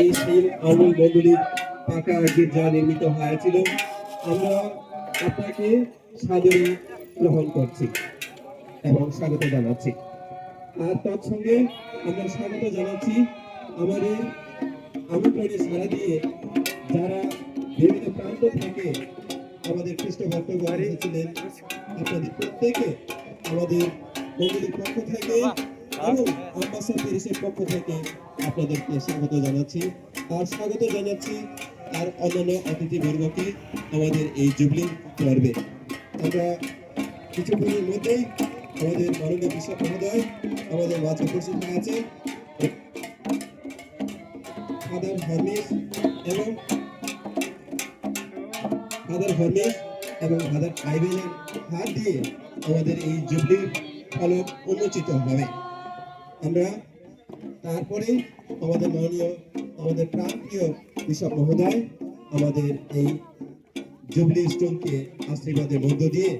এই শিল আমল মণ্ডলীর পাকা গির্জা নির্মিত হয়েছিল। আমরা আপনাকে সাদরে গ্রহণ করছি এবং স্বাগত জানাচ্ছি। আর তৎসঙ্গে আমরা স্বাগত জানাচ্ছি আমাদের আমন্ত্রণে সাড়া দিয়ে যারা বিভিন্ন প্রান্ত থেকে আমাদের খ্রিস্ট ভক্তগণ এসেছিলেন, আপনাদের প্রত্যেকে আমাদের মন্দিরের পক্ষ থেকে এবং আম্বাসা প্যারিসের পক্ষ থেকে আপনাদেরকে স্বাগত জানাচ্ছি। আর স্বাগত জানাচ্ছি আর অন্যান্য অতিথিবর্গকে আমাদের এই জুবলি পর্বে। আমরা কিছুক্ষণের মধ্যেই আমাদের মাননীয় বিশ্বপ মহোদয় আমাদের মাঝে উপস্থিত হয়েছে। ফাদার হার্মিস এবং ফাদার আইভেনের হাত দিয়ে আমাদের এই জুবলির ফলক উন্মোচিত হবে। আমরা তারপরে আমাদের প্রাণপ্রিয় বিশপ মহোদয় আমাদের এই জুবলি স্টোনকে আশীর্বাদের মধ্য দিয়ে